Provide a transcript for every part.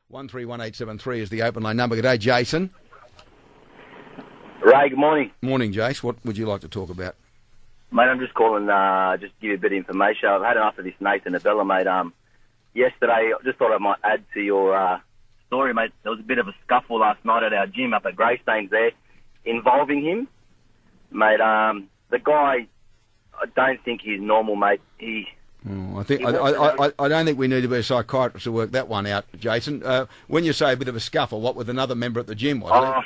131873 is the open line number. Good day, Jason. Ray, good morning. Morning, Jace. What would you like to talk about? Mate, I'm just calling just to give you a bit of information. I've had enough of this Nathan Abela, mate. Yesterday, I just thought I might add to your story, mate. There was a bit of a scuffle last night at our gym up at Greystanes there involving him. Mate, the guy, I don't think he's normal, mate. I don't think we need to be a psychiatrist to work that one out, Jason. When you say a bit of a scuffle, what with another member at the gym, was it?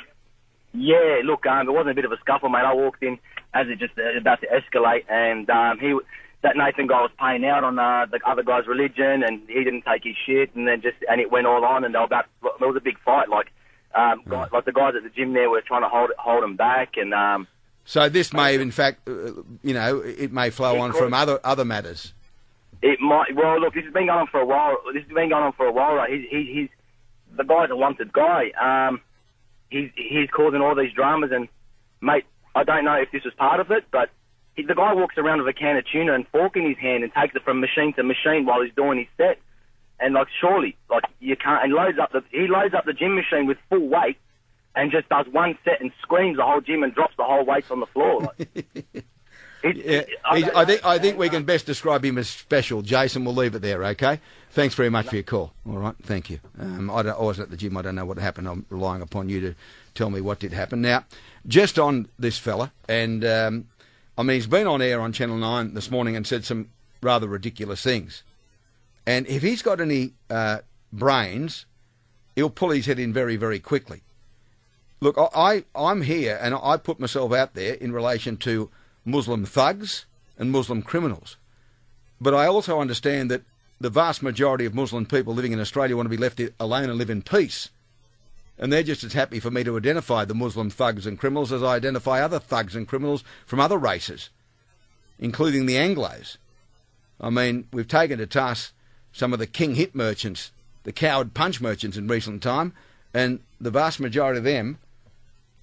Yeah, look, it wasn't a bit of a scuffle, mate. I walked in as it just about to escalate, and that Nathan guy was paying out on the other guy's religion, and he didn't take his shit, and it went all on, and there was a big fight. Like the guys at the gym there were trying to hold him back, and so this may, in fact, it may flow on from other matters. It might. Well, look, this has been going on for a while. Right? He's the guy's a wanted guy. He's causing all these dramas, and mate, I don't know if this was part of it, but the guy walks around with a can of tuna and fork in his hand and takes it from machine to machine while he's doing his set. And surely, you can't. And he loads up the gym machine with full weight, and just does one set and screams the whole gym and drops the whole weights on the floor. I think we can best describe him as special. Jason, we'll leave it there, okay? Thanks very much for your call. All right, thank you. I was at the gym. I don't know what happened. I'm relying upon you to tell me what did happen. Now, just on this fella, and he's been on air on Channel 9 this morning and said some rather ridiculous things. And if he's got any brains, he'll pull his head in very, very quickly. Look, I'm here, and I put myself out there in relation to Muslim thugs and Muslim criminals. But I also understand that the vast majority of Muslim people living in Australia want to be left alone and live in peace. And they're just as happy for me to identify the Muslim thugs and criminals as I identify other thugs and criminals from other races, including the Anglos. I mean, we've taken to task some of the king hit merchants, the coward punch merchants in recent time, and the vast majority of them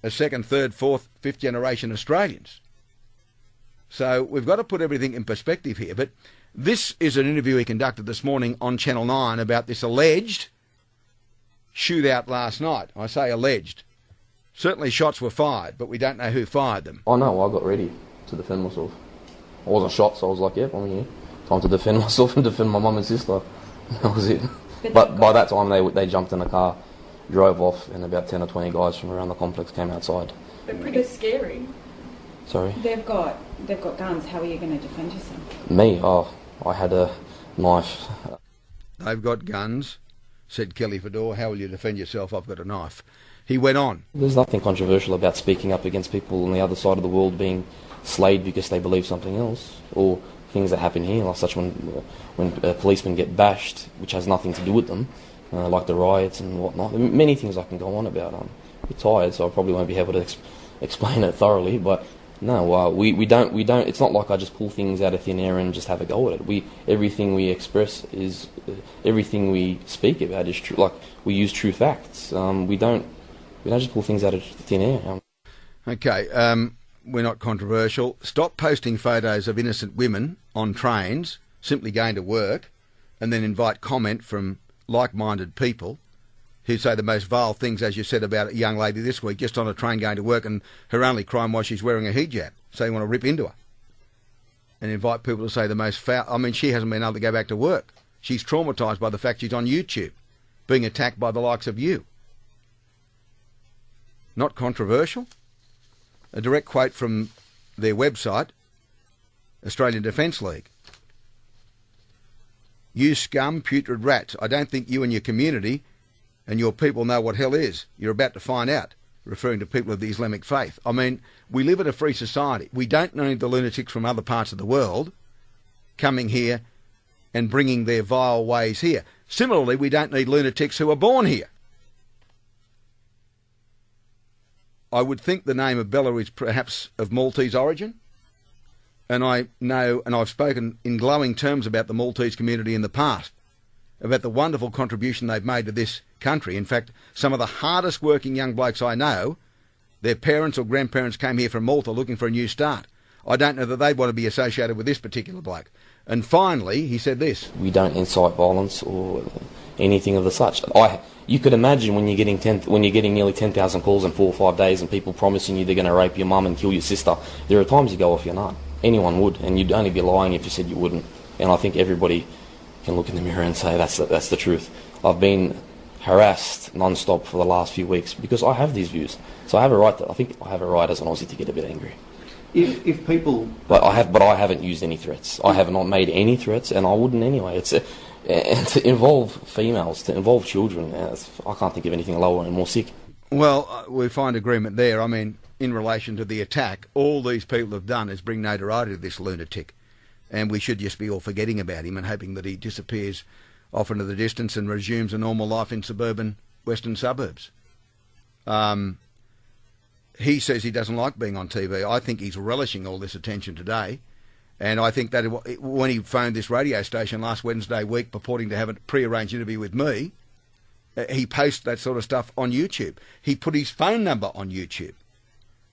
are second, third, fourth, fifth generation Australians. So we've got to put everything in perspective here. But this is an interview he conducted this morning on Channel 9 about this alleged shootout last night. I say alleged. Certainly shots were fired, but we don't know who fired them. Oh no, I got ready to defend myself. I wasn't shot, so I was like, yep, I'm here. Time to defend myself and defend my mum and sister. That was it. But by that time, they jumped in the car, drove off, and about 10 or 20 guys from around the complex came outside. They're pretty scary. Sorry? They've got guns. How are you going to defend yourself? Me? Oh, I had a knife. They've got guns, said Kelly Fedor. How will you defend yourself? I've got a knife. He went on. There's nothing controversial about speaking up against people on the other side of the world being slayed because they believe something else, or things that happen here, like such when policemen get bashed, which has nothing to do with them, like the riots and whatnot. Many things I can go on about. I'm a bit tired, so I probably won't be able to explain it thoroughly, but no, we don't. It's not like I just pull things out of thin air and just have a go at it. Everything we express is everything we speak about is true. Like, we use true facts. We don't just pull things out of thin air. Okay, we're not controversial. Stop posting photos of innocent women on trains, simply going to work, and then invite comment from like-minded people who say the most vile things, as you said about a young lady this week, just on a train going to work, and her only crime was she's wearing a hijab. So you want to rip into her and invite people to say the most foul. I mean, she hasn't been able to go back to work. She's traumatised by the fact she's on YouTube, being attacked by the likes of you. Not controversial. A direct quote from their website, Australian Defence League. You scum, putrid rats. I don't think you and your community and your people know what hell is. You're about to find out, referring to people of the Islamic faith. I mean, we live in a free society. We don't need the lunatics from other parts of the world coming here and bringing their vile ways here. Similarly, we don't need lunatics who are born here. I would think the name Abela is perhaps of Maltese origin. And I know, and I've spoken in glowing terms about the Maltese community in the past, about the wonderful contribution they've made to this country. In fact, some of the hardest working young blokes I know, their parents or grandparents came here from Malta looking for a new start. I don't know that they'd want to be associated with this particular bloke. And finally, he said this. We don't incite violence or anything of the such. You could imagine when you're getting nearly 10,000 calls in 4 or 5 days and people promising you they're going to rape your mum and kill your sister. There are times you go off your nut. Anyone would, and you'd only be lying if you said you wouldn't. And I think everybody can look in the mirror and say that's the truth. I've been harassed non-stop for the last few weeks because I have these views. So I have a right. I think I have a right as an Aussie to get a bit angry. If people, but I haven't used any threats. I have not made any threats, and I wouldn't anyway. And to involve females, to involve children, I can't think of anything lower and more sick. Well, we find agreement there. I mean, in relation to the attack, all these people have done is bring notoriety to this lunatic, and we should just be all forgetting about him and hoping that he disappears off into the distance and resumes a normal life in suburban western suburbs. He says he doesn't like being on TV. I think he's relishing all this attention today. And I think that when he phoned this radio station last Wednesday week purporting to have a pre-arranged interview with me, he posts that sort of stuff on YouTube. He put his phone number on YouTube.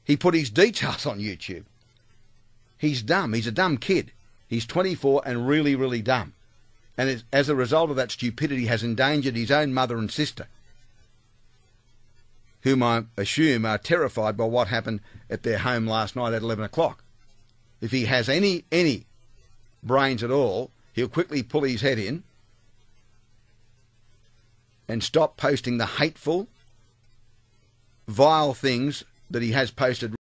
He put his details on YouTube. He's dumb. He's a dumb kid. He's 24 and really, really dumb. And as a result of that stupidity has endangered his own mother and sister, whom I assume are terrified by what happened at their home last night at 11 o'clock. If he has any brains at all, he'll quickly pull his head in and stop posting the hateful, vile things that he has posted